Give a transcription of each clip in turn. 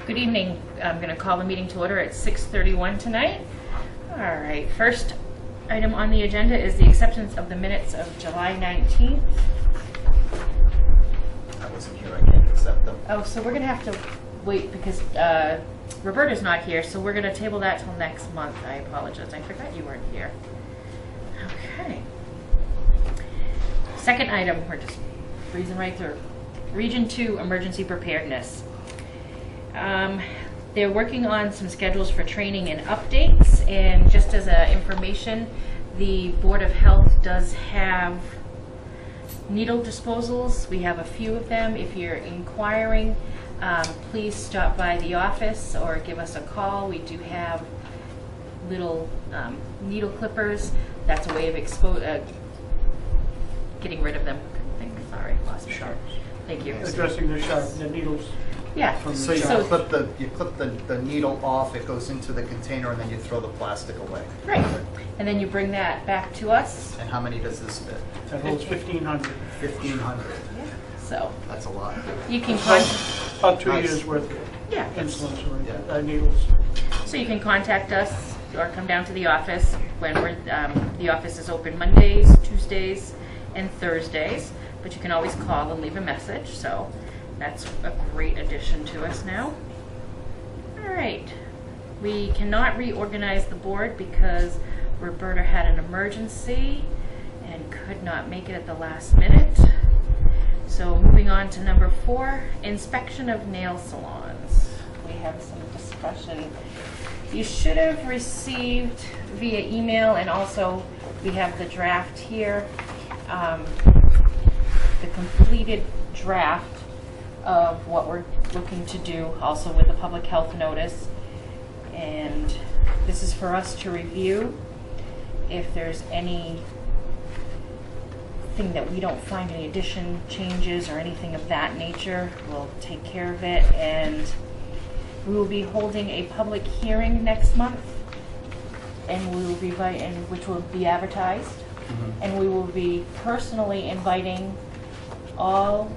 Good evening. I'm going to call the meeting to order at 6:31 tonight. All right, first item on the agenda is the acceptance of the minutes of July 19th. I wasn't here, I can't accept them. Oh, so we're going to have to wait because Roberta's not here, so we're going to table that till next month. I apologize. I forgot you weren't here. Okay. Second item, we're just breezing right through. Region 2 Emergency Preparedness. They're working on some schedules for training and updates, and just as information, the Board of Health does have needle disposals. We have a few of them. If you're inquiring, please stop by the office or give us a call. We do have little needle clippers. That's a way of getting rid of them. Sorry, lost it. Thank you. Addressing the needles. Yeah. So you clip the needle off, it goes into the container, and then you throw the plastic away. Right. And then you bring that back to us. And how many does this fit? That holds 1,500. 1,500. So That's a lot. you can About 2 Nice. years worth of yeah. insulins or Yeah. needles. So you can contact us or come down to the office when the office is open Mondays, Tuesdays, and Thursdays. But you can always call and leave a message. So that's a great addition to us now. All right. We cannot reorganize the board because Roberta had an emergency and could not make it at the last minute. So moving on to number 4, inspection of nail salons. We have some discussion. You should have received via email, and also we have the draft here, the completed draft of what we're looking to do, also with the public health notice. And this is for us to review. If there's anything that we don't find, any addition, changes, or anything of that nature, we'll take care of it. And we will be holding a public hearing next month, and we will be which will be advertised. Mm-hmm. And we will be personally inviting all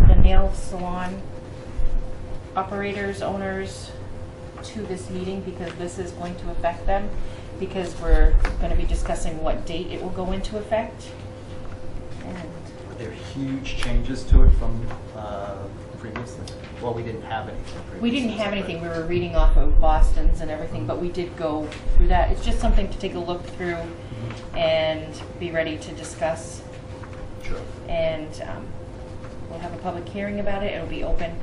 the nail salon operators, owners to this meeting, because this is going to affect them, because we're going to be discussing what date it will go into effect. And Are there huge changes to it from previously? Well, we didn't have anything previously. we didn't have anything. We were reading off of Boston's and everything, but we did go through that. It's just something to take a look through and be ready to discuss. Sure. And we'll have a public hearing about it. It'll be open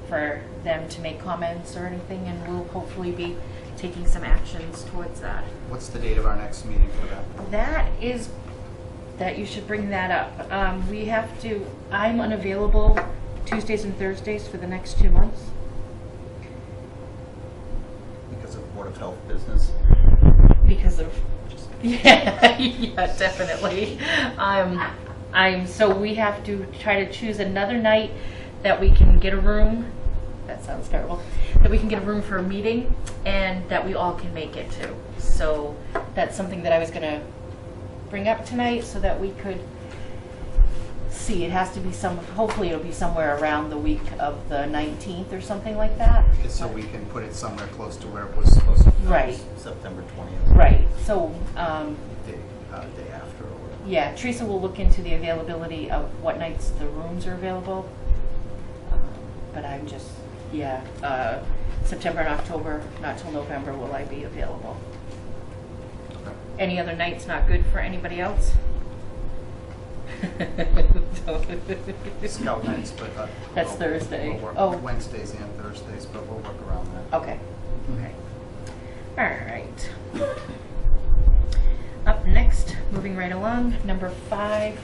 for them to make comments or anything, and we'll hopefully be taking some actions towards that. What's the date of our next meeting for that? That you should bring that up. I'm unavailable Tuesdays and Thursdays for the next 2 months. Because of Board of Health business? Because of, yeah, definitely. So we have to try to choose another night that we can get a room. That sounds terrible. That we can get a room for a meeting, and that we all can make it to. So that's something that I was going to bring up tonight, so that we could see. It has to be hopefully it'll be somewhere around the week of the 19th or something like that. So we can put it somewhere close to where it was supposed to be. Right. September 20th. Right. So Day after or whatever. yeah, Teresa will look into the availability of what nights the rooms are available. But I'm just, September and October, not till November will I be available. Okay. Any other nights not good for anybody else? Scout nights, but That's Thursday. We'll work Oh. Wednesdays and Thursdays, but we'll work around that. Okay. Okay. All right. Up next, moving right along, number 5,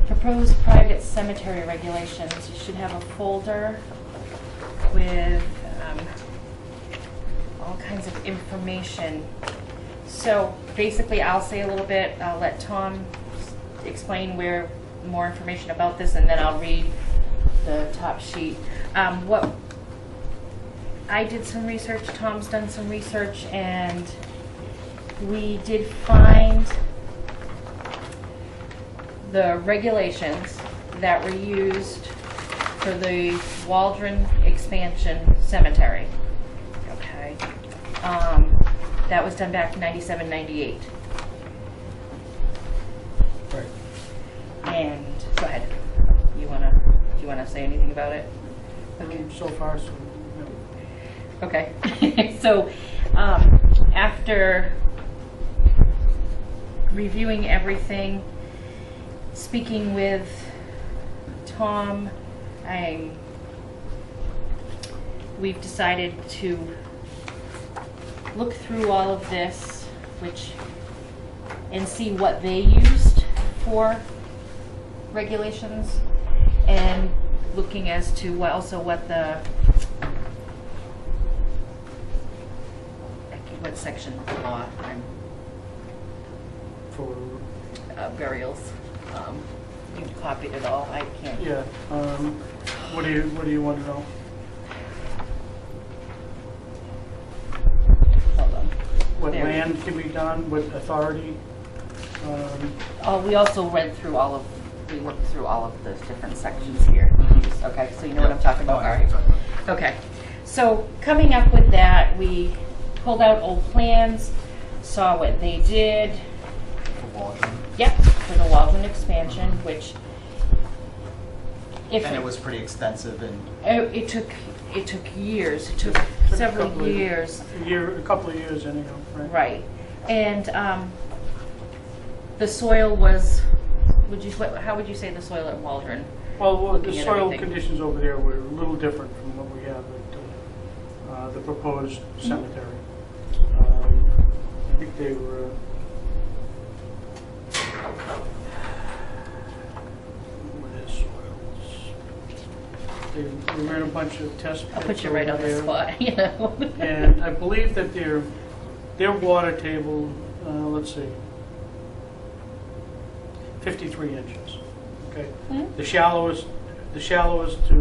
proposed private cemetery regulations. You should have a folder with all kinds of information. So basically, I'll say a little bit. I'll let Tom explain more information about this, and then I'll read the top sheet. What I did some research, Tom's done some research, and we did find the regulations that were used for the Waldron expansion cemetery. Okay. That was done back in 97, 98. Right. And, go ahead. Do you wanna say anything about it? So far, so, no. Okay. So, after reviewing everything, speaking with Tom, we've decided to look through all of this, and see what they used for regulations, and looking as to what section of the law For, burials. You copied it all. I can't. yeah, what do you want to know? Hold on. What There. land can be done, what authority? We also we looked through all of those different sections here. Okay, so you know what I'm talking about? All right. Okay, so coming up with that, we pulled out old plans, saw what they did. For Waldron. Yep, for the Waldron expansion, which And it was pretty extensive and it took years. It took a several couple of- years. A couple of years anyhow, right? Right, and the soil was. How would you say the soil at Waldron? Well, the Looking at soil everything. conditions over there were a little different from what we have at the proposed cemetery. I think they were, what is soils? They ran a bunch of test pits I'll put you right over on the there. spot, you know. And I believe that their water table, let's see, 53 inches. Okay, Hmm? the shallowest to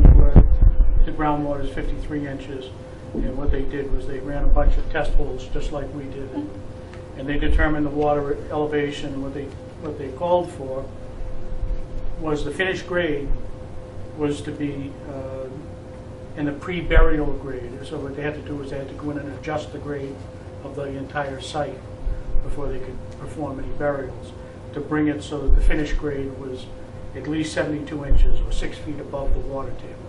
groundwater is 53 inches. And what they did was they ran a bunch of test holes, just like we did, and they determined the water elevation. What they called for was the finished grade was to be in the pre-burial grade. So what they had to do was they had to go in and adjust the grade of the entire site before they could perform any burials, to bring it so that the finished grade was at least 72 inches or 6 feet above the water table.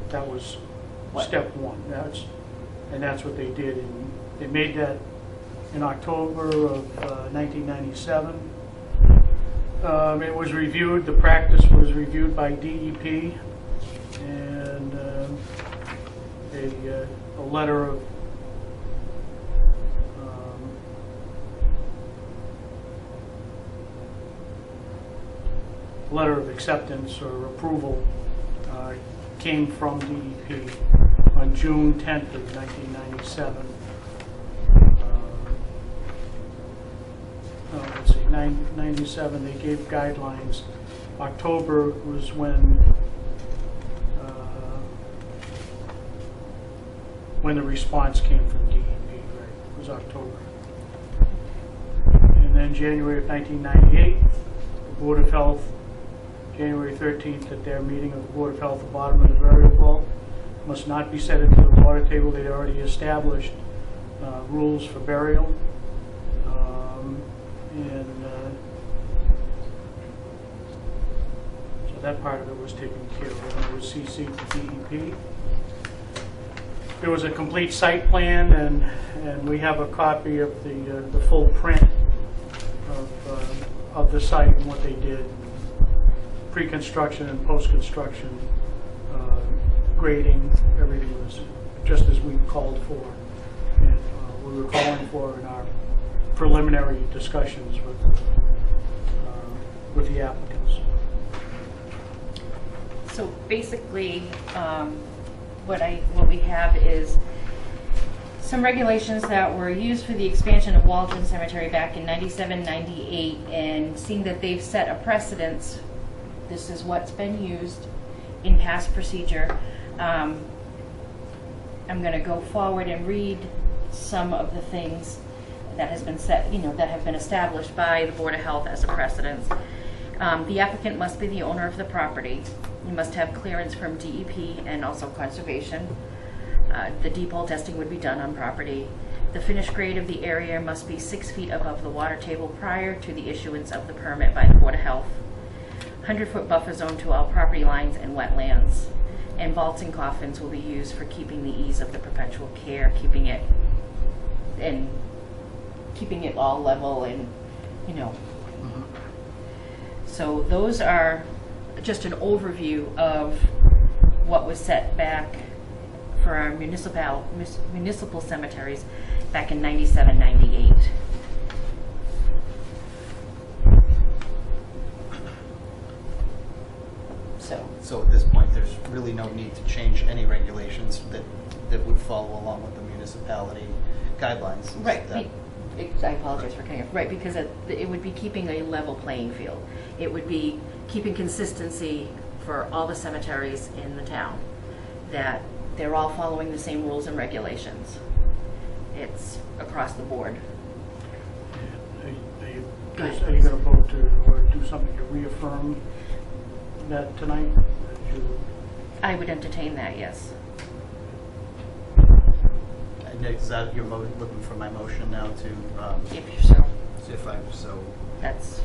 That was step one. That's what they did. And they made that in October of 1997. It was reviewed, the practice was reviewed by DEP, and a letter of acceptance or approval came from DEP on June 10th of 1997. Let's see, 97, they gave guidelines. October was when the response came from DEP, right? It was October. And then January of 1998, the Board of Health, January 13th, at their meeting of the Board of Health, the bottom of the burial vault must not be set into the water table. They'd already established rules for burial. So that part of it was taken care of, and it was CC'd to DEP. There was a complete site plan, and we have a copy of the full print of the site and what they did, pre-construction and post-construction, grading. Everything was just as we called for, and we were calling for in our preliminary discussions with the applicants. So basically, what we have is some regulations that were used for the expansion of Waldron Cemetery back in 97, 98, and seeing that they've set a precedence. This is what's been used in past procedure. I'm going to go forward and read some of the things that has been set, that have been established by the Board of Health as a precedence. The applicant must be the owner of the property. You must have clearance from DEP and also conservation. The deep hole testing would be done on property. The finished grade of the area must be 6 feet above the water table prior to the issuance of the permit by the Board of Health. 100-foot buffer zone to all property lines and wetlands. And vaults and coffins will be used for keeping the ease of the perpetual care, keeping it all level and, you know. So those are just an overview of what was set back for our municipal cemeteries back in 97, 98. So at this point, there's really no need to change any regulations that would follow along with the municipality guidelines. Is Right. that- I apologize for cutting off. Right, because it would be keeping a level playing field. It would be keeping consistency for all the cemeteries in the town, that they're all following the same rules and regulations. It's across the board. Are you going to vote to, or do something to reaffirm that tonight? I would entertain that, yes. Nick, is that your looking for my motion now to, If you're so, if I'm so? that's,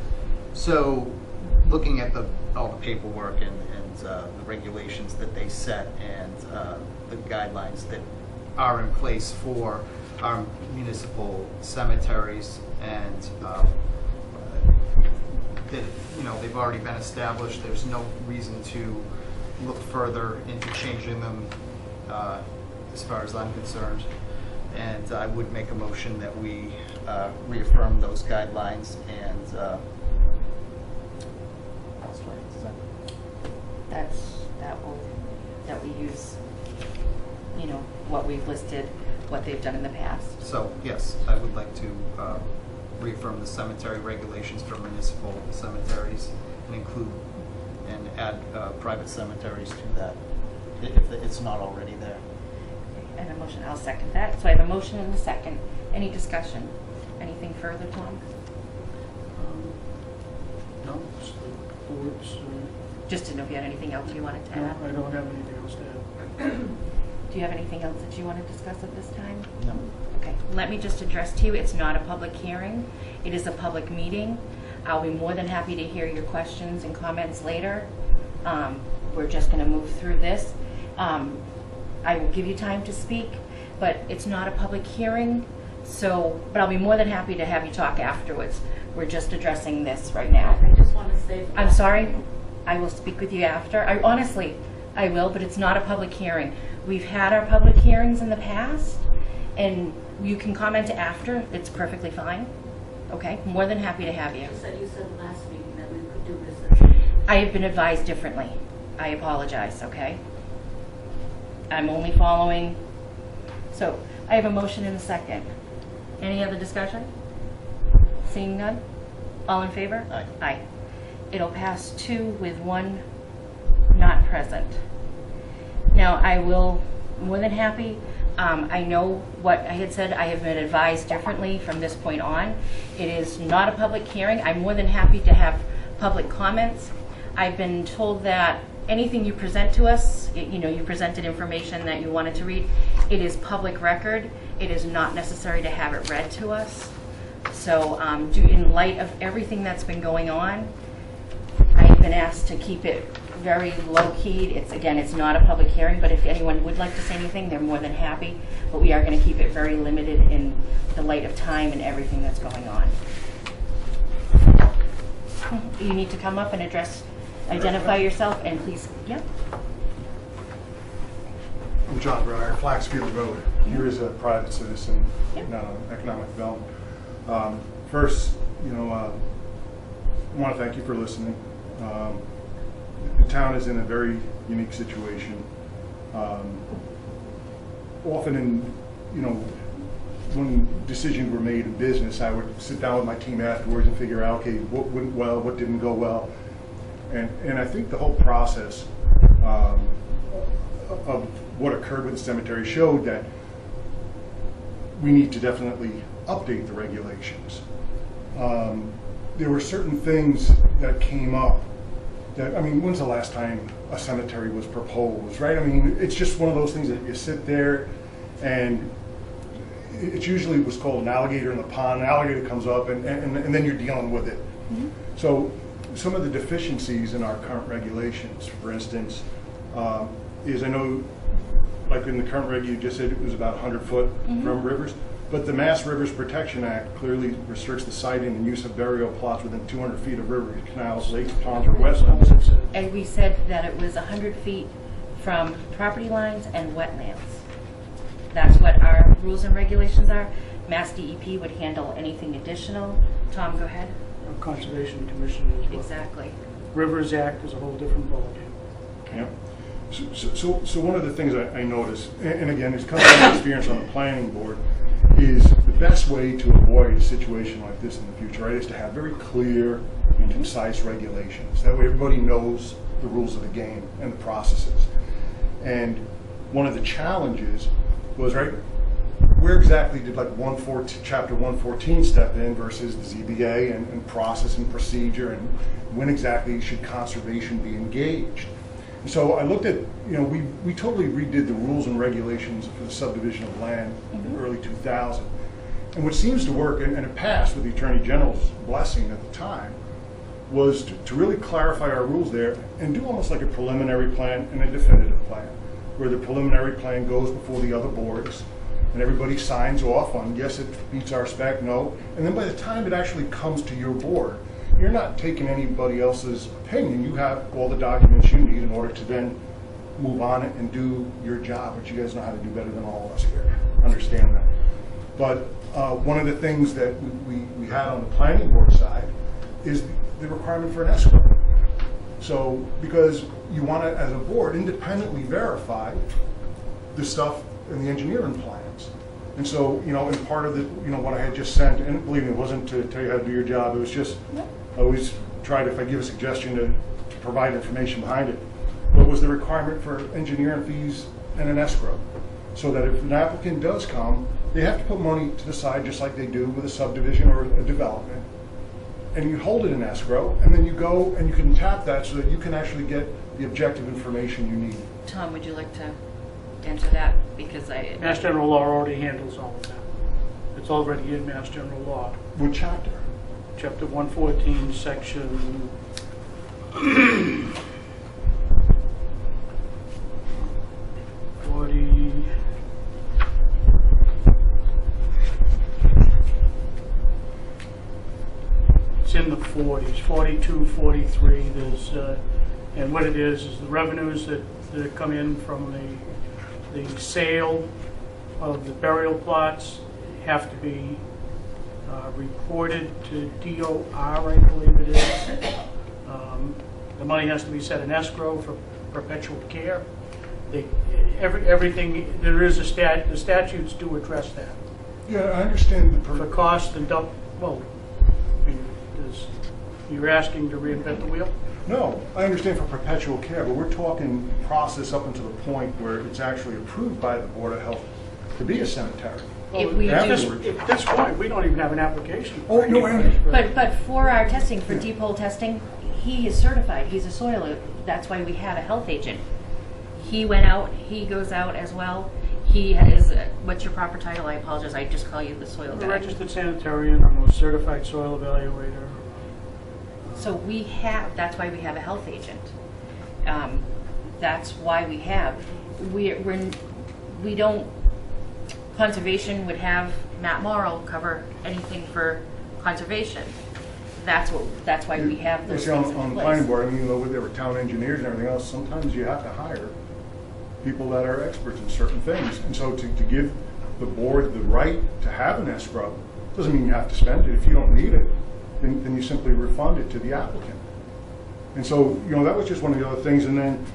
So, looking at all the paperwork and the regulations that they set and the guidelines that are in place for our municipal cemeteries, and that, you know, they've already been established. There's no reason to look further into changing them, as far as I'm concerned. And I would make a motion that we reaffirm those guidelines and that we use, you know, what we've listed, what they've done in the past. so, yes, I would like to reaffirm the cemetery regulations for municipal cemeteries and include and add private cemeteries to that, if it's not already there. And a motion, I'll second that. So I have a motion and a second. Any discussion? Anything further, Tom? No, it's the board's, Just to know if you had anything else you wanted to no, add. I don't have anything else to add. Do you have anything else that you want to discuss at this time? No. Okay, let me just address to you, it's not a public hearing. It is a public meeting. I'll be more than happy to hear your questions and comments later. We're just going to move through this. I will give you time to speak, but it's not a public hearing, but I'll be more than happy to have you talk afterwards. We're just addressing this right now. I just want to say. I'm sorry, I will speak with you after. Honestly, I will, but it's not a public hearing. We've had our public hearings in the past, and you can comment after. It's perfectly fine. Okay, more than happy to have you. You said last meeting that we could do this. I have been advised differently. I apologize, okay? I'm only following. So, I have a motion and a second. Any other discussion? Seeing none? All in favor? Aye. Aye. It'll pass 2 with 1 not present. Now, I will, more than happy, I know what I had said. I have been advised differently from this point on. It is not a public hearing. I'm more than happy to have public comments. I've been told that anything you present to us, you presented information that you wanted to read, it is public record. It is not necessary to have it read to us. So in light of everything that's been going on, I've been asked to keep it very low-keyed. It's not a public hearing, but if anyone would like to say anything, they're more than happy. But we are going to keep it very limited in the light of time and everything that's going on. You need to come up and identify yourself, and please, yeah. I'm John Breyer, Flaxfield Road. Here is a private citizen, Yep. not an economic development. First, I want to thank you for listening. The town is in a very unique situation. Often when decisions were made in business, I would sit down with my team afterwards and figure out, okay, what went well, what didn't go well. And I think the whole process of what occurred with the cemetery showed that we need to definitely update the regulations. There were certain things that came up that, I mean, when's the last time a cemetery was proposed, right? I mean, it's just one of those things that you sit there and it's usually what's called an alligator in the pond. An alligator comes up and then you're dealing with it. Mm-hmm. So some of the deficiencies in our current regulations, for instance, is I know, like in the current reg, you just said it was about 100 foot from rivers, but the Mass Rivers Protection Act clearly restricts the siting and use of burial plots within 200 feet of rivers, canals, lakes, ponds, or wetlands. And we said that it was 100 feet from property lines and wetlands. That's what our rules and regulations are. Mass DEP would handle anything additional. Tom, go ahead. Conservation Commission as well. Exactly. Rivers Act is a whole different ballgame. Okay. Yep. So one of the things I noticed, and again, it's coming from experience on the planning board, is the best way to avoid a situation like this in the future, right, is to have very clear and concise regulations. That way everybody knows the rules of the game and the processes. And one of the challenges was, right, where exactly did like Chapter 114 step in versus the ZBA and process and procedure, and when exactly should conservation be engaged? And so I looked at, we totally redid the rules and regulations for the subdivision of land in early 2000. And what seems to work, and it passed with the Attorney General's blessing at the time, was to really clarify our rules there and do almost like a preliminary plan and a definitive plan, where the preliminary plan goes before the other boards and everybody signs off on, yes, it meets our spec, no. And then by the time it actually comes to your board, you're not taking anybody else's opinion. You have all the documents you need in order to then move on it and do your job, which you guys know how to do better than all of us here. Understand that. But one of the things that we had on the planning board side is the requirement for an escrow. So, because you want to, as a board, independently verify the stuff in the engineering plans. And so, and part of the, what I had just sent, and believe me, it wasn't to tell you how to do your job, it was just, I always tried, if I give a suggestion, to provide information behind it. What was the requirement for engineering fees and an escrow? So that if an applicant does come, they have to put money to the side just like they do with a subdivision or a development. And you hold it in escrow, and then you go and you can tap that so that you can actually get the objective information you need. Tom, would you like to answer that? Because Mass General Law already handles all of that. It's already in Mass General Law. What chapter? Chapter 114, section 40. It's in the 40s, 42, 43. There's, and what it is the revenues that come in from the sale of the burial plots have to be reported to DOR, I believe it is. The money has to be set in escrow for perpetual care. Everything, there is the statutes do address that. Yeah, I understand For cost and you're asking to reinvent the wheel? No, I understand for perpetual care, but we're talking process up until the point where it's actually approved by the Board of Health to be a cemetery. if we At do, this point, we don't even have an application. Oh, no, I understand. but for our testing, for deep hole testing, he is certified. He's a soil. That's why we have a health agent. He went out. He goes out as well. He is. What's your proper title? I apologize. I just call you the soil I'm a guy. registered sanitarian. I'm a certified soil evaluator. So we have. That's why we have a health agent. That's why we have. We don't. Conservation would have Matt Morrill cover anything for conservation. That's why we have those See, things on in the planning place. board, I mean, though there were town engineers and everything else, sometimes you have to hire people that are experts in certain things. And so to give the board the right to have an escrow doesn't mean you have to spend it. If you don't need it, then you simply refund it to the applicant. And so, that was just one of the other things. And then,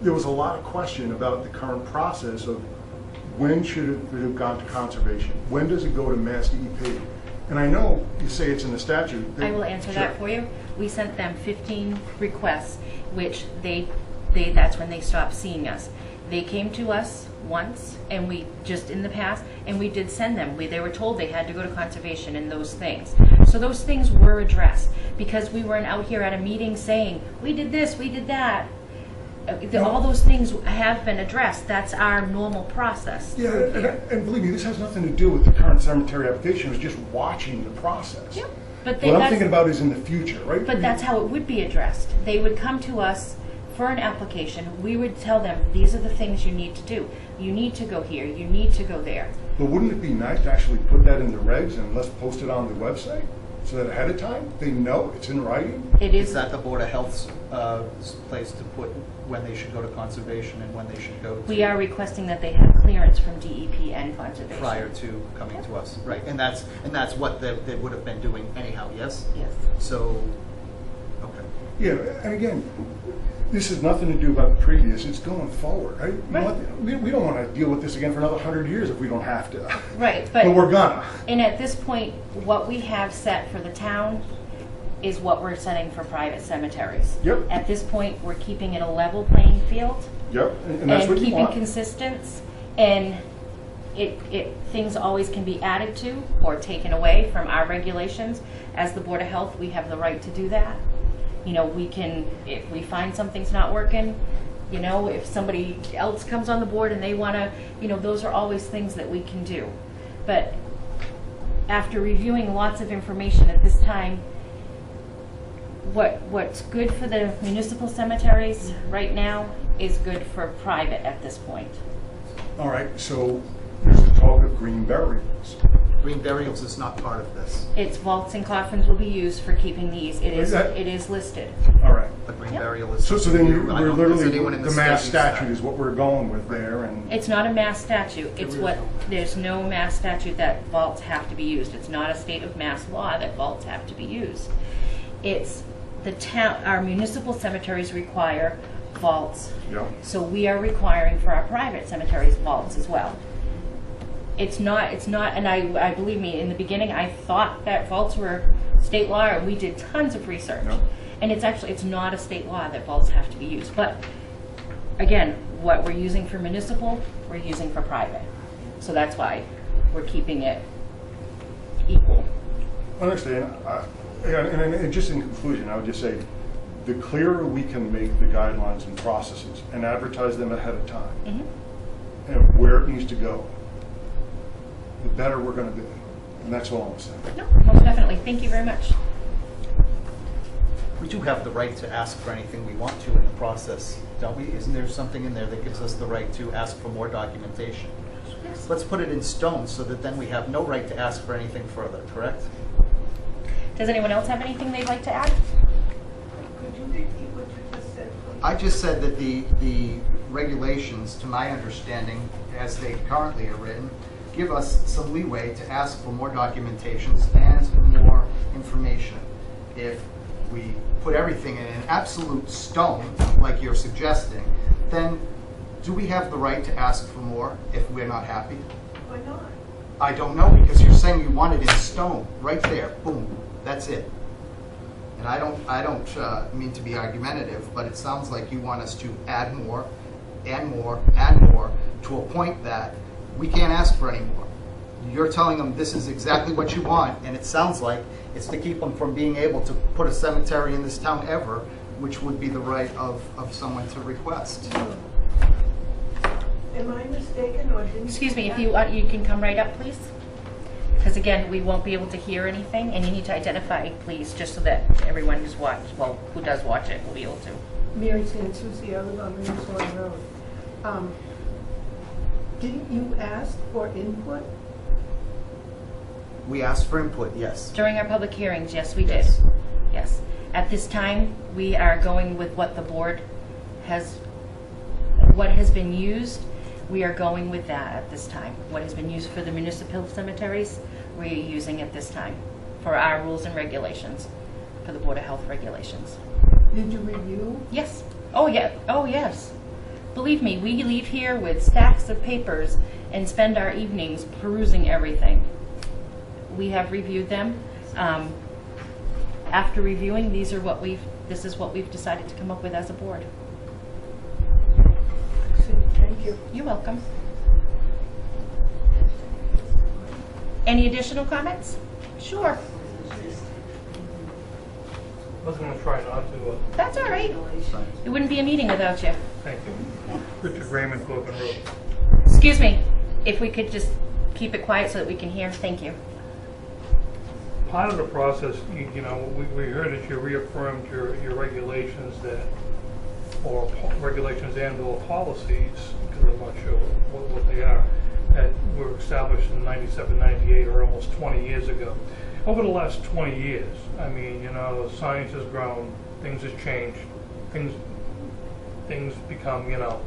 there was a lot of question about the current process of when should it have gone to conservation? When does it go to Mass DEP? And I know you say it's in the statute. I will answer Sure. that for you. We sent them 15 requests, which that's when they stopped seeing us. They came to us once, and we, just in the past, and we did send them. They were told they had to go to conservation and those things. So those things were addressed, because we weren't out here at a meeting saying, we did this, we did that. All those things have been addressed. That's our normal process. Yeah, and believe me, this has nothing to do with the current cemetery application. It's just watching the process. Yep. But What I'm thinking about is in the future, right? But that's how it would be addressed. They would come to us for an application. We would tell them, these are the things you need to do. You need to go here. You need to go there. But wouldn't it be nice to actually put that in the regs and let's post it on the website so that ahead of time they know it's in writing? It Is is. that the Board of Health's place to put when they should go to conservation and when they should go to? We are requesting that they have clearance from DEP and conservation. Prior to coming to us, right? And that's what they would have been doing anyhow, yes? Yes. So, okay. Yeah, and again, this has nothing to do about the previous. It's going forward, right? You know Right. what? We don't want to deal with this again for another 100 years if we don't have to. Right, But we're gonna. And at this point, what we have set for the town is what we're setting for private cemeteries. Yep. At this point, we're keeping it a level playing field. Yep, and that's what you keeping want. consistence, and things always can be added to or taken away from our regulations. As the Board of Health, we have the right to do that. You know, we can, if we find something's not working, you know, if somebody else comes on the board and they want to, you know, those are always things that we can do. But after reviewing lots of information at this time, what's good for the municipal cemeteries right now is good for private at this point. All right, so there's the talk of green burials. Green burials is not part of this, Its vaults and coffins will be used for keeping these. It is listed. All right. but green Yep. burial is. So then I we're don't think there's literally, anyone in the state mass who's that. statute is what we're going with there, and It's not a mass statute. It's what, there's no mass statute that vaults have to be used. It's not a state of mass law that vaults have to be used. It's the town, our municipal cemeteries require vaults. yeah. So we are requiring for our private cemeteries vaults as well. It's not, and I believe me, in the beginning, I thought that vaults were state law, and we did tons of research. No. And it's not a state law that vaults have to be used. But again, what we're using for municipal, we're using for private. So that's why we're keeping it equal. Understand. And just in conclusion, I would just say, the clearer we can make the guidelines and processes and advertise them ahead of time, Mm-hmm. and where it needs to go, the better we're going to be. And that's all I'm saying. No, most definitely. Thank you very much. We do have the right to ask for anything we want to in the process, don't we? Isn't there something in there that gives us the right to ask for more documentation? Yes. Let's put it in stone so that then we have no right to ask for anything further, correct? Does anyone else have anything they'd like to add? Could you repeat what you just said, please? I just said that the regulations, to my understanding, as they currently are written, give us some leeway to ask for more documentations and more information. If we put everything in an absolute stone, like you're suggesting, then do we have the right to ask for more if we're not happy? Why not? I don't know, because you're saying you want it in stone, right there, boom, that's it. And I don't mean to be argumentative, but it sounds like you want us to add more, and more, and more, to a point that we can't ask for any more. You're telling them this is exactly what you want, and it sounds like it's to keep them from being able to put a cemetery in this town ever, which would be the right of someone to request. Am I mistaken, or didn't? Excuse me, if you want, you can come right up, please. Because again, we won't be able to hear anything, and you need to identify, please, just so that everyone who's watched, well, who does watch it will be able to. Mary Santucci, I live on Minnesota Road. Didn't you ask for input? We asked for input, yes. During our public hearings, yes, we did. Yes. Yes. At this time, we are going with what the board has, what has been used, we are going with that at this time. What has been used for the municipal cemeteries, we are using at this time for our rules and regulations, for the Board of Health regulations. Did you review? Yes. Oh, yeah. Oh, yes. Believe me, we leave here with stacks of papers and spend our evenings perusing everything. We have reviewed them. After reviewing, this is what we've decided to come up with as a board. I see, thank Thank you. You're welcome. Any additional comments? Sure. I was going to try not to. That's all right. It wouldn't be a meeting without you. Thank you. Richard Raymond, Corbin Road. Excuse me, if we could just keep it quiet so that we can hear. Thank you. Part of the process, you know, we heard that you reaffirmed your regulations that, or regulations and or policies, because I'm not sure what they are, that were established in 97, 98, or almost 20 years ago. Over the last 20 years, I mean, you know, science has grown, things have changed, things become, you know,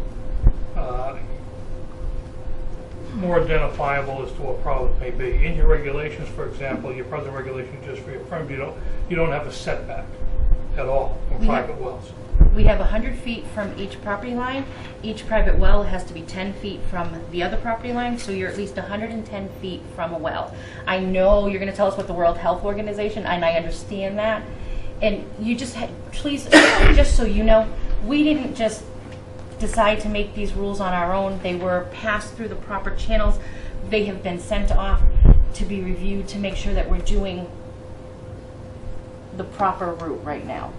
more identifiable as to what problems may be. In your regulations, for example, your present regulation just reaffirmed you don't have a setback at all from private wells. We have 100 feet from each property line. Each private well has to be 10 feet from the other property line, so you're at least 110 feet from a well. I know you're going to tell us what the World Health Organization, and I understand that. And you just please, just so you know, we didn't just decide to make these rules on our own. They were passed through the proper channels. They have been sent off to be reviewed to make sure that we're doing the proper route right now.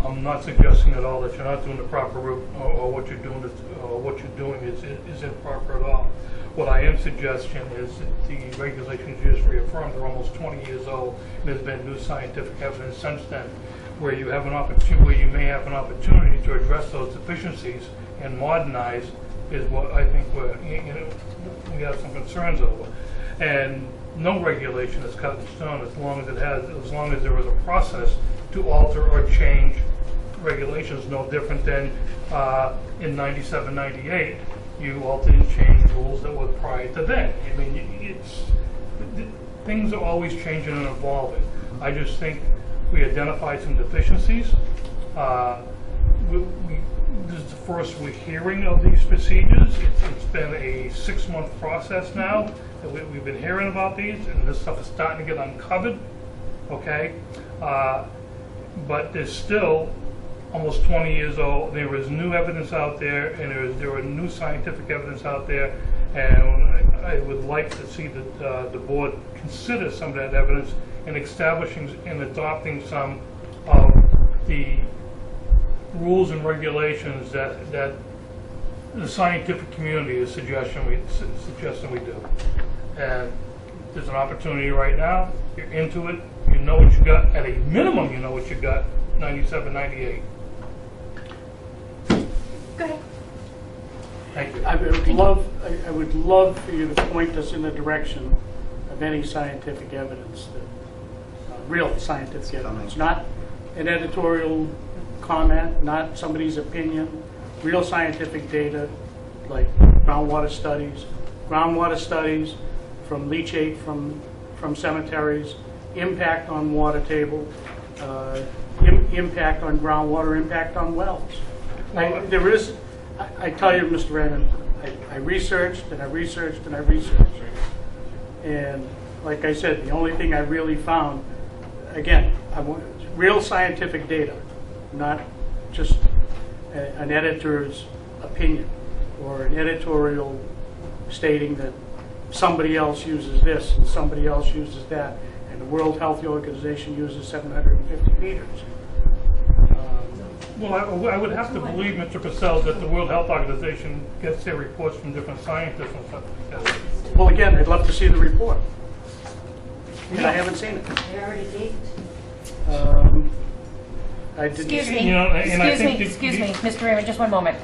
I'm not suggesting at all that you're not doing the proper route, or what you're doing is improper at all. What I am suggesting is that the regulations you just reaffirmed are almost 20 years old, and there's been new scientific evidence since then, where you have an opportunity, where you may have an opportunity to address those deficiencies and modernize, is what I think we have some concerns over. And no regulation is cut in stone as long as there is a process to alter or change regulations. No different than in 97, 98, you altered and changed rules that were prior to then. I mean, things are always changing and evolving. I just think we identified some deficiencies. This is the first we're hearing of these procedures. It's been a 6-month process now that we've been hearing about these, and this stuff is starting to get uncovered. Okay, but there's still almost 20 years old. There is new evidence out there, and there are new scientific evidence out there, and I would like to see that the board consider some of that evidence in establishing and adopting some of the rules and regulations that the scientific community is suggesting we do. And there's an opportunity right now. You're into it. You know what you got. At a minimum, you know what you got. 97, 98. Go ahead. Thank you. I would love for you to point us in the direction of any scientific evidence, real scientific evidence, not an editorial comment, not somebody's opinion, real scientific data like groundwater studies from leachate from cemeteries, impact on water table, impact on groundwater, impact on wells. I tell you, Mr. Raymond, I researched and I researched and I researched. And like I said, the only thing I really found, again, I want real scientific data, not just an editor's opinion or an editorial stating that somebody else uses this and somebody else uses that, and the World Health Organization uses 750 meters. Well, I would have to believe, Mr. Purcell, that the World Health Organization gets their reports from different scientists and stuff like that. Well, again, I'd love to see the report. And I haven't seen it. They already did. I didn't Excuse see me. You know, and I think Excuse me, Mr. Raymond, just one moment.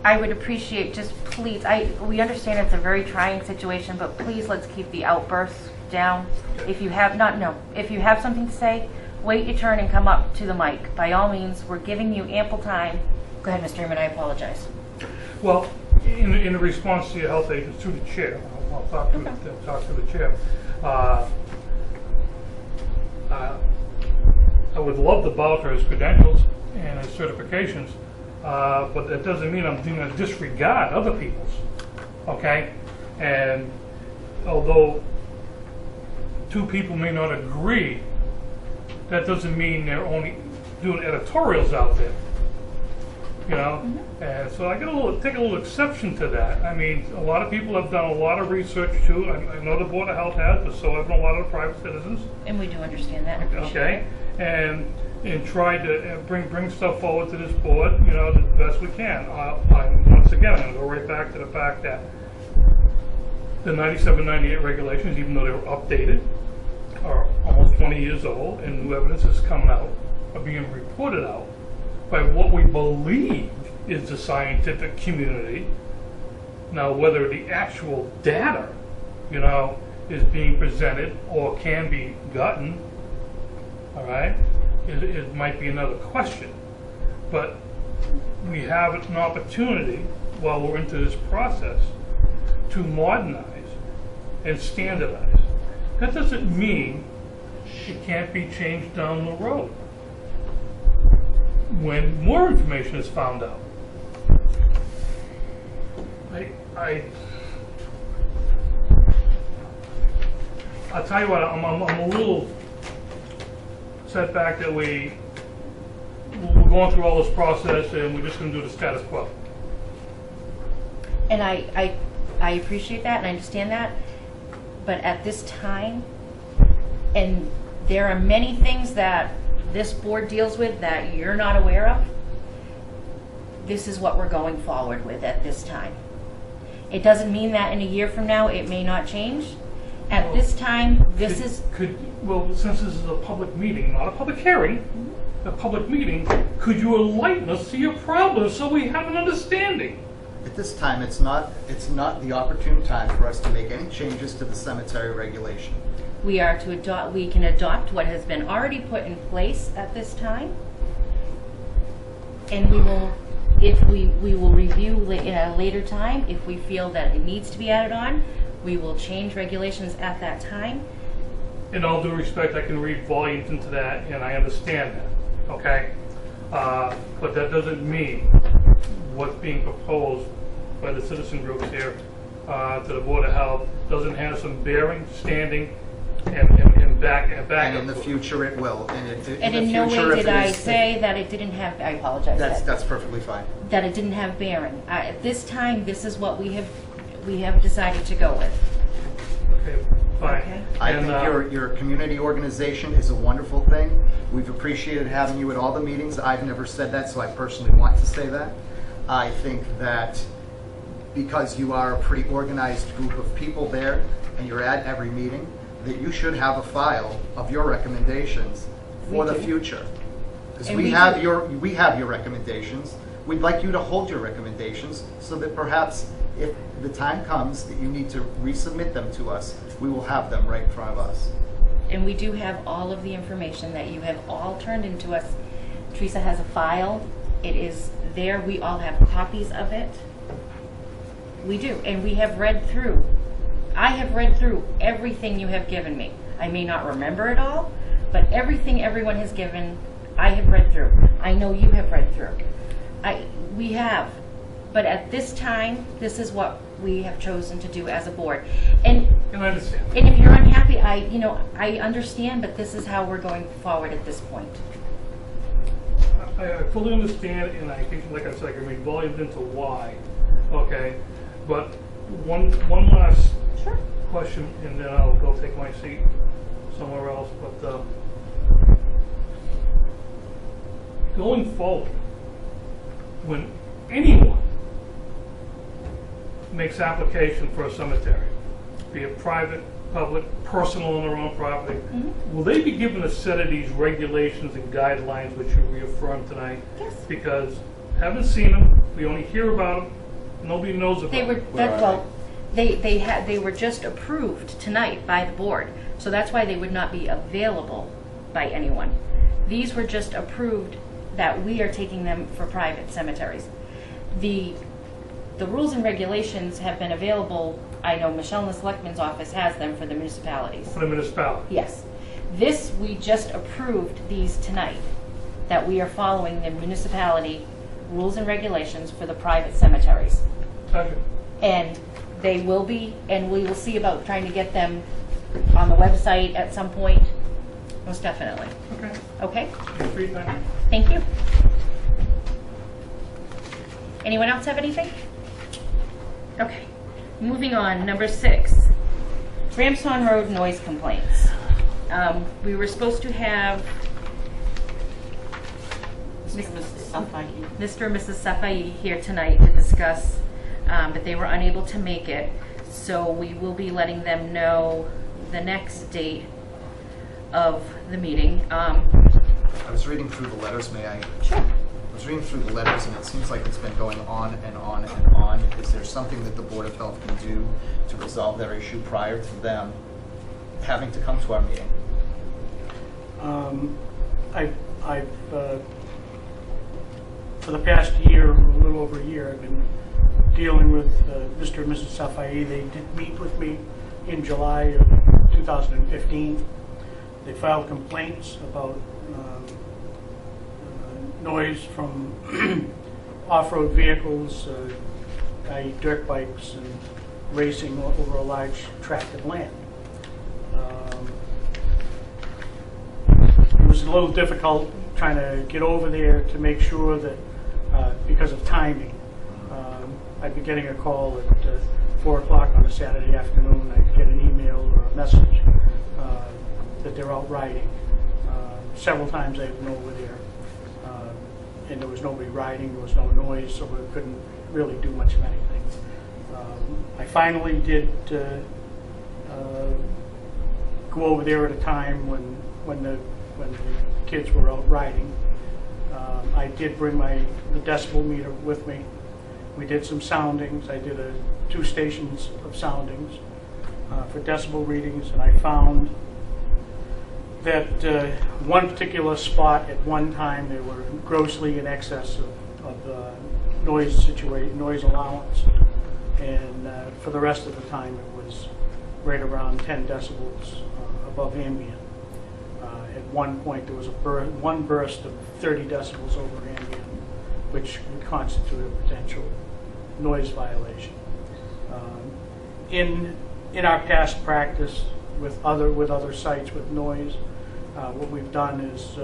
I would appreciate, just please, we understand it's a very trying situation, but please let's keep the outbursts down. If you have something to say, wait your turn and come up to the mic. By all means, we're giving you ample time. Go ahead, Mr. Raymond, I apologize. Well, in response to your health agents, through the chair, I'll talk to the chair. I would love to vouch for his credentials and his certifications, but that doesn't mean I'm going to disregard other people's. Okay, and although two people may not agree, that doesn't mean they're only doing editorials out there. you know? And so I take a little exception to that. I mean, a lot of people have done a lot of research too. I know the Board of Health has, but so have a lot of the private citizens. And we do understand that and appreciate Okay, it. and try to bring stuff forward to this board, you know, the best we can. Once again, I'm going to go right back to the fact that the 97, 98 regulations, even though they were updated, are almost 20 years old, and new evidence is coming out, are being reported out by what we believe is the scientific community. Now, whether the actual data, you know, is being presented or can be gotten, all right, it might be another question. But we have an opportunity while we're into this process to modernize and standardize. That doesn't mean it can't be changed down the road when more information is found out. I'll tell you what, I'm a little set back that we're going through all this process and we're just going to do the status quo. And I appreciate that and I understand that, but at this time, and there are many things that this board deals with that you're not aware of, this is what we're going forward with at this time. It doesn't mean that in a year from now it may not change. At this time, Well, since this is a public meeting, not a public hearing, a public meeting, could you enlighten us to your problems so we have an understanding? At this time, it's not the opportune time for us to make any changes to the cemetery regulation. we can adopt what has been already put in place at this time. And we will review in a later time. If we feel that it needs to be added on, we will change regulations at that time. In all due respect, I can read volumes into that, and I understand that, okay? But that doesn't mean what's being proposed by the citizen groups here to the Board of Health doesn't have some bearing, standing, and back. And in the future it will. And in no way did I say that it didn't have, I apologize. That's perfectly fine. That it didn't have bearing. At this time, this is what we have decided to go with. Okay, fine. Okay. I think your community organization is a wonderful thing. We've appreciated having you at all the meetings. I've never said that, so I personally want to say that. I think that because you are a pretty organized group of people there and you're at every meeting, that you should have a file of your recommendations for the future. Because we have your recommendations. We'd like you to hold your recommendations so that perhaps if the time comes that you need to resubmit them to us, we will have them right in front of us. And we do have all of the information that you have all turned into us. Teresa has a file. It is there. We all have copies of it. We do. And we have read through. I have read through everything you have given me. I may not remember it all, but everything everyone has given, I have read through. I know you have read through. We have. But at this time, this is what we have chosen to do as a board. And I understand. And if you're unhappy, I understand, but this is how we're going forward at this point. I fully understand, and I think, like I said, I can read volumes into why. Okay, but one last question, and then I'll go take my seat somewhere else. But going forward, when anyone makes application for a cemetery, be it private, public, personal on their own property, will they be given a set of these regulations and guidelines which you reaffirmed tonight? Yes. Because haven't seen them, we only hear about them, nobody knows about them. They were just approved tonight by the board, so that's why they would not be available by anyone. These were just approved that we are taking them for private cemeteries. The rules and regulations have been available. I know Michelle in the Selectman's office has them for the municipalities. For the municipality. Yes. This, we just approved these tonight, that we are following the municipality rules and regulations for the private cemeteries. Okay. And they will be, and we will see about trying to get them on the website at some point. Most definitely. Okay. Okay? Thanks for your time. Thank you. Anyone else have anything? Okay, moving on, number 6, Ramshorn Road noise complaints. We were supposed to have Mr. and Mrs. Safai here tonight to discuss, but they were unable to make it, so we will be letting them know the next date of the meeting. I was reading through the letters, may I? Sure. I was reading through the letters, and it seems like it's been going on and on and on. Is there something that the Board of Health can do to resolve their issue prior to them having to come to our meeting? I've for the past year, a little over a year, I've been dealing with Mr. and Mrs. Safai. They did meet with me in July of 2015. They filed complaints about noise from off-road vehicles, i.e. dirt bikes, and racing over a large tract of land. It was a little difficult trying to get over there to make sure that, because of timing, I'd be getting a call at 4 o'clock on a Saturday afternoon. I'd get an email or a message that they're out riding. Several times I've been over there, and there was nobody riding, there was no noise, so we couldn't really do much of anything. I finally did go over there at a time when the kids were out riding. I did bring the decibel meter with me. We did some soundings. I did 2 stations of soundings for decibel readings, and I found that one particular spot at one time they were grossly in excess of noise allowance, and for the rest of the time it was right around 10 decibels above ambient. At one point there was one burst of 30 decibels over ambient, which would constitute a potential noise violation. In our past practice with other sites with noise, what we've done is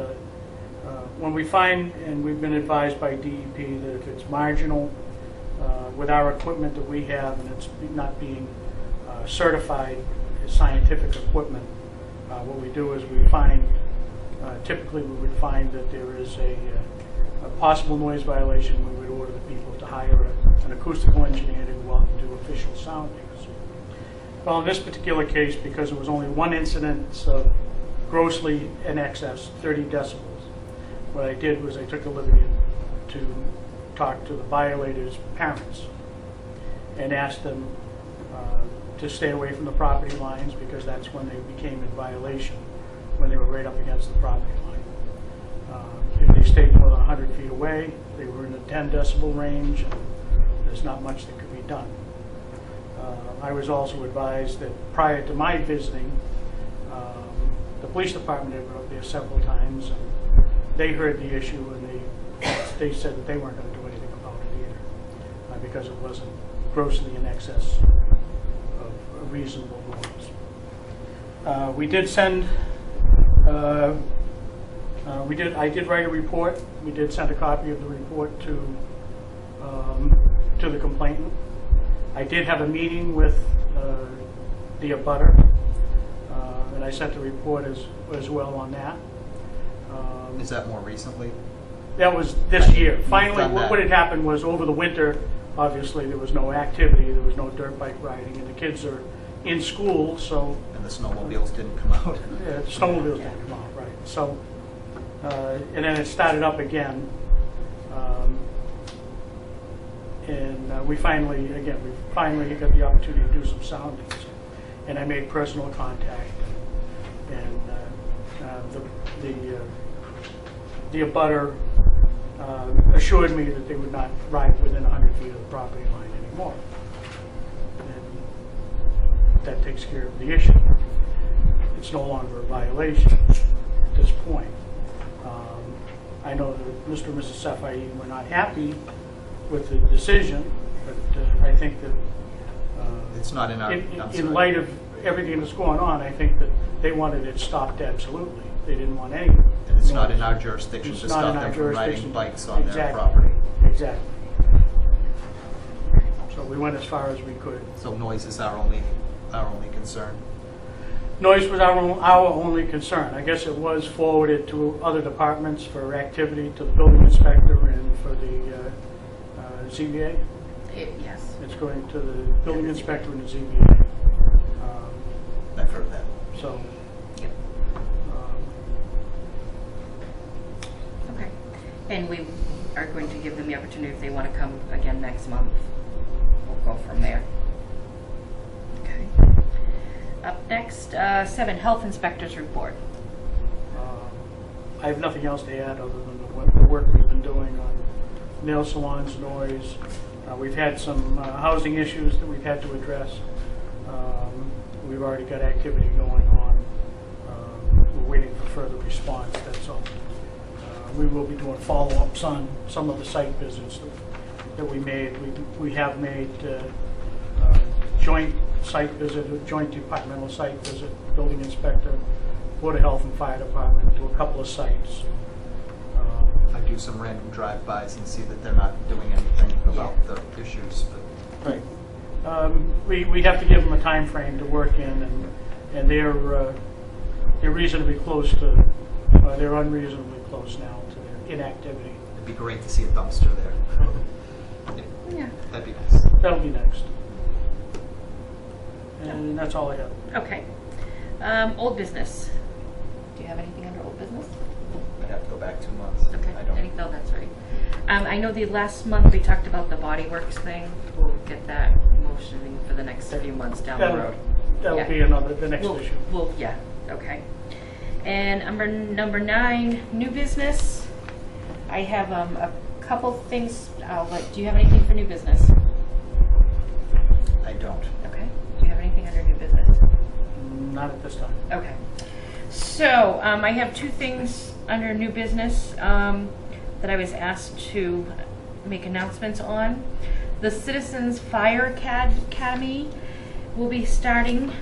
when we find, and we've been advised by DEP that if it's marginal with our equipment that we have and it's not being certified as scientific equipment, what we do is we find, typically we would find that there is a possible noise violation. We would order the people to hire an acoustical engineer to go out and do official soundings. Well, in this particular case, because it was only one incident of grossly in excess, 30 decibels, what I did was I took the liberty to talk to the violators' parents and asked them to stay away from the property lines, because that's when they became in violation, when they were right up against the property line. If they stayed more than 100 feet away, they were in the 10 decibel range, and there's not much that could be done. I was also advised that prior to my visiting, the police department had been up there several times, and they heard the issue, and they said that they weren't going to do anything about it either, because it wasn't grossly in excess of a reasonable noise. We did send. I did write a report. We did send a copy of the report to the complainant. I did have a meeting with the abutter, and I sent the report as well on that. Is that more recently? That was this year. Finally, done that. what had happened was over the winter, obviously there was no activity, there was no dirt bike riding, and the kids are in school, so... And the snowmobiles didn't come out. Yeah, the snowmobiles didn't come out, right. So, and then it started up again. And we finally got the opportunity to do some soundings. And I made personal contact. And the abutter assured me that they would not ride within 100 feet of the property line anymore. And that takes care of the issue. It's no longer a violation at this point. I know that Mr. and Mrs. Safai were not happy with the decision, but I think that It's not in our... in light of everything that's going on, I think that they wanted it stopped absolutely. They didn't want any. And it's not in our jurisdiction to stop them from riding bikes on their property. Exactly. we went as far as we could. So noise is our only concern. Noise was our only concern. I guess it was forwarded to other departments for activity, to the building inspector and for the ZBA. Yes. It's going to the building inspector and the ZBA. I've heard that. So, Yep. um, Okay. And we are going to give them the opportunity if they want to come again next month. We'll go from there. Okay. Up next, 7, Health Inspector's Report. I have nothing else to add other than the work we've been doing on nail salons, noise. We've had some housing issues that we've had to address. We've already got activity going on. We're waiting for further response, that's all. We will be doing follow-ups on some of the site visits that we made. We have made joint site visit, a joint departmental site visit, building inspector, Board of Health and Fire Department to a couple of sites. I do some random drive-bys and see that they're not doing anything about the issues, but Right. We have to give them a time frame to work in, and they're reasonably close to, they're unreasonably close now to their inactivity. it'd be great to see a dumpster there. Yeah. That'd be nice. That'll be next. And that's all I have. Okay. Old business. Do you have anything under old business? I'd have to go back 2 months. Okay. I don't. No, that's right. I know the last month we talked about the Body Works thing. We'll get that motioning for the next few months down the road. That'll Yeah. be the next issue. Yeah, okay. And number 9, new business. I have a couple things. Do you have anything for new business? I don't. Okay. Do you have anything under new business? Not at this time. Okay. So I have 2 things under new business that I was asked to make announcements on. The Citizens Fire Academy will be starting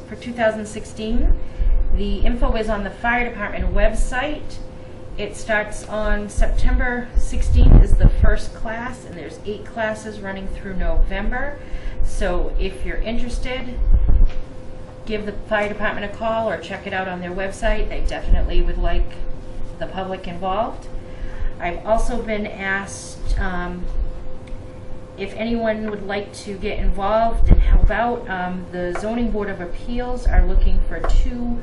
for 2016. The info is on the fire department website. It starts on September 16th is the first class, and there's 8 classes running through November. So if you're interested, give the fire department a call or check it out on their website. They definitely would like the public involved. I've also been asked if anyone would like to get involved and help out. The Zoning Board of Appeals are looking for 2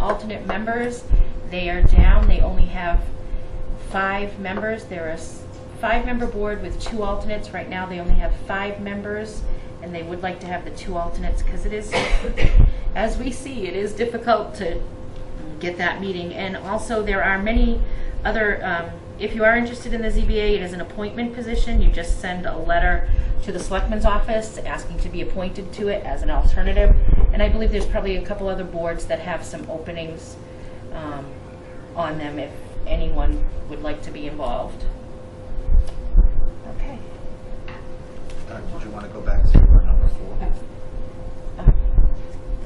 alternate members. They are down. They only have 5 members. They're a 5-member board with 2 alternates. Right now they only have 5 members, and they would like to have the 2 alternates because it is, as we see, it is difficult to get that meeting. And also there are many other, if you are interested in the ZBA, it is an appointment position. You just send a letter to the Selectman's office asking to be appointed to it as an alternative. And I believe there's probably a couple other boards that have some openings on them if anyone would like to be involved. Okay. Did you want to go back to number 4?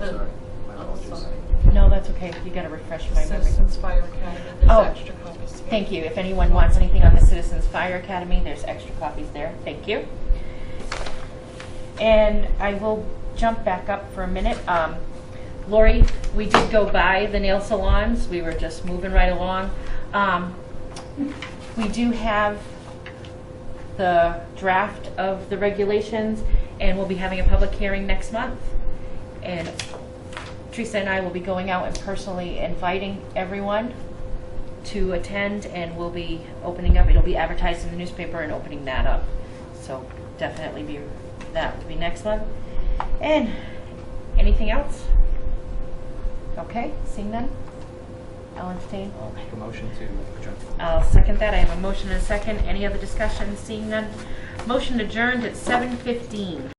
Sorry, my apologies. No, that's okay. You got to refresh my memory. Citizens Fire Academy, there's Oh. extra copies. Thank you. If anyone wants anything on the Citizens Fire Academy, there's extra copies there. Thank you. And I will jump back up for a minute. Lori, we did go by the nail salons. We were just moving right along. We do have the draft of the regulations, and we'll be having a public hearing next month. And Teresa and I will be going out and personally inviting everyone to attend, and we'll be opening up. It'll be advertised in the newspaper and opening that up. So definitely that will be next month. And anything else? Okay, seeing none? I'll entertain. I'll make a motion to adjourn. I'll second that. I have a motion and a second. Any other discussion? Seeing none? Motion adjourned at 7:15.